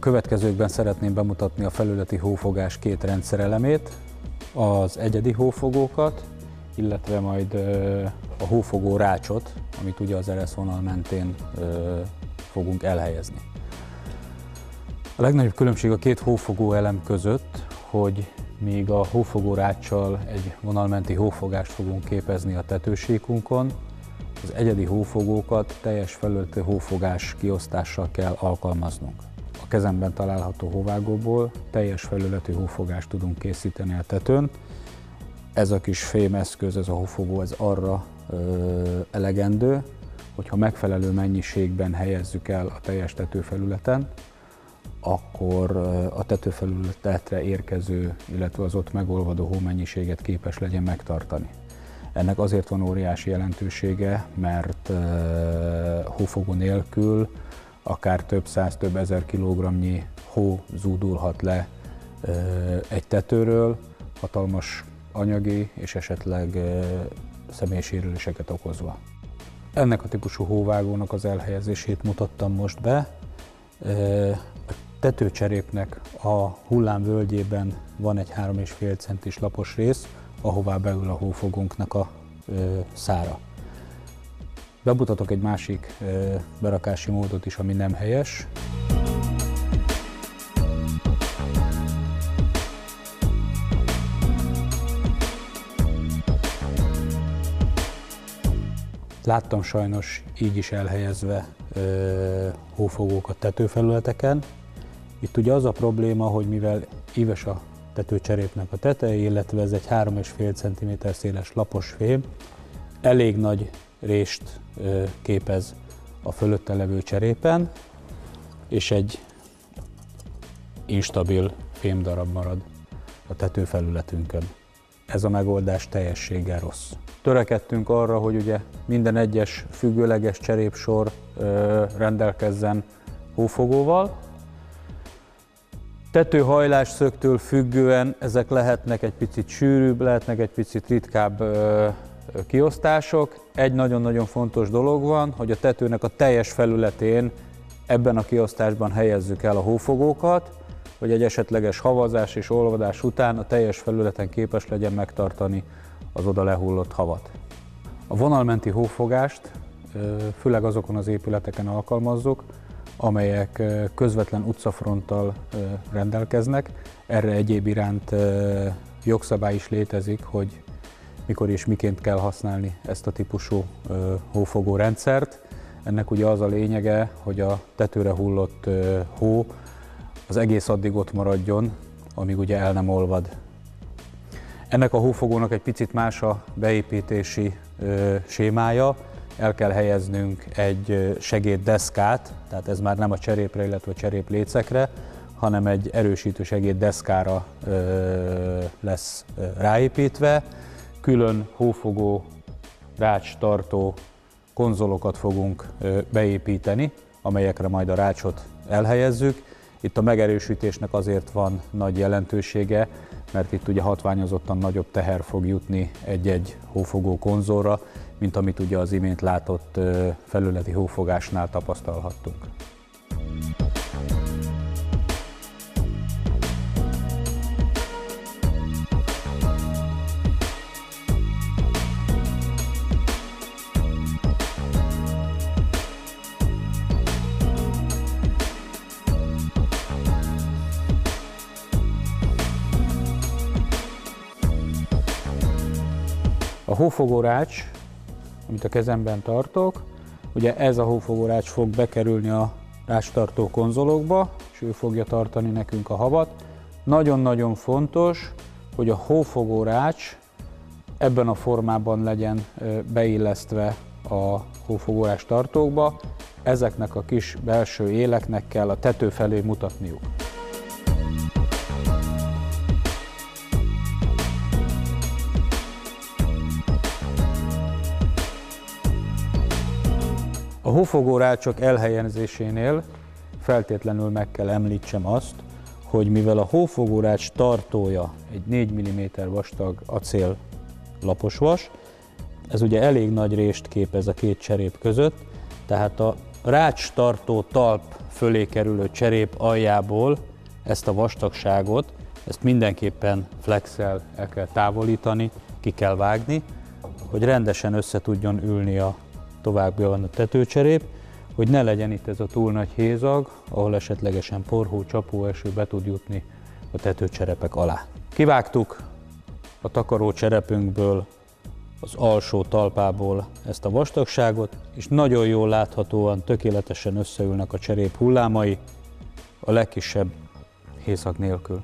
következőkben szeretném bemutatni a felületi hófogás két rendszerelemét, az egyedi hófogókat, illetve majd a hófogó rácsot, amit ugye az ereszvonal mentén fogunk elhelyezni. A legnagyobb különbség a két hófogó elem között, hogy míg a hófogó ráccsal egy vonalmenti hófogást fogunk képezni a tetősíkunkon, az egyedi hófogókat teljes felületi hófogás kiosztással kell alkalmaznunk. A kezemben található hóvágóból teljes felületi hófogást tudunk készíteni a tetőn. Ez a kis fémeszköz, ez a hófogó, ez arra elegendő, hogyha megfelelő mennyiségben helyezzük el a teljes tetőfelületen, akkor a tetőfelületre érkező, illetve az ott megolvadó hómennyiséget képes legyen megtartani. Ennek azért van óriási jelentősége, mert hófogó nélkül akár több száz, több ezer kilogramnyi hó zúdulhat le egy tetőről, hatalmas anyagi és esetleg személysérüléseket okozva. Ennek a típusú hóvágónak az elhelyezését mutattam most be. A tetőcserépnek a hullámvölgyében van egy 3,5 centis lapos rész, ahová beül a hófogónknak a szára. Bemutatok egy másik berakási módot is, ami nem helyes. Láttam sajnos így is elhelyezve hófogókat tetőfelületeken. Itt ugye az a probléma, hogy mivel íves a tetőcserépnek a teteje, illetve ez egy 3,5 cm széles lapos fém, elég nagy rést képez a fölötte levő cserépen, és egy instabil fémdarab marad a tetőfelületünkön. Ez a megoldás teljességgel rossz. Törekedtünk arra, hogy ugye minden egyes függőleges cserépsor rendelkezzen hófogóval. Tetőhajlás szögtől függően ezek lehetnek egy picit sűrűbb, lehetnek egy picit ritkább kiosztások. Egy nagyon-nagyon fontos dolog van, hogy a tetőnek a teljes felületén ebben a kiosztásban helyezzük el a hófogókat, hogy egy esetleges havazás és olvadás után a teljes felületen képes legyen megtartani az oda lehullott havat. A vonalmenti hófogást főleg azokon az épületeken alkalmazzuk, amelyek közvetlen utcafronttal rendelkeznek. Erre egyéb iránt jogszabály is létezik, hogy mikor és miként kell használni ezt a típusú hófogó rendszert. Ennek ugye az a lényege, hogy a tetőre hullott hó az egész addig ott maradjon, amíg ugye el nem olvad. Ennek a hófogónak egy picit más a beépítési sémája. El kell helyeznünk egy segéddeszkát, tehát ez már nem a cserépre, illetve a cseréplécekre, hanem egy erősítő segéddeszkára lesz ráépítve. Külön hófogó, rács tartó konzolokat fogunk beépíteni, amelyekre majd a rácsot elhelyezzük. Itt a megerősítésnek azért van nagy jelentősége, mert itt ugye hatványozottan nagyobb teher fog jutni egy-egy hófogó konzolra, mint amit ugye az imént látott felületi hófogásnál tapasztalhattunk. A hófogórács, amit a kezemben tartok, ugye ez a hófogórács fog bekerülni a rácstartó konzolokba, és ő fogja tartani nekünk a havat. Nagyon-nagyon fontos, hogy a hófogórács ebben a formában legyen beillesztve a hófogórács tartókba. Ezeknek a kis belső éleknek kell a tető felé mutatniuk. A hófogórácsok elhelyezésénél feltétlenül meg kell említsem azt, hogy mivel a hófogórács tartója egy 4 mm vastag acél laposvas, ez ugye elég nagy rést képez a két cserép között, tehát a rács tartó talp fölé kerülő cserép aljából ezt a vastagságot, ezt mindenképpen flexel el kell távolítani, ki kell vágni, hogy rendesen össze tudjon ülni a továbbiakban a tetőcserép, hogy ne legyen itt ez a túl nagy hézag, ahol esetlegesen porhó, csapóeső be tud jutni a tetőcserepek alá. Kivágtuk a takarócserepünkből, az alsó talpából ezt a vastagságot, és nagyon jól láthatóan, tökéletesen összeülnek a cserép hullámai, a legkisebb hézag nélkül.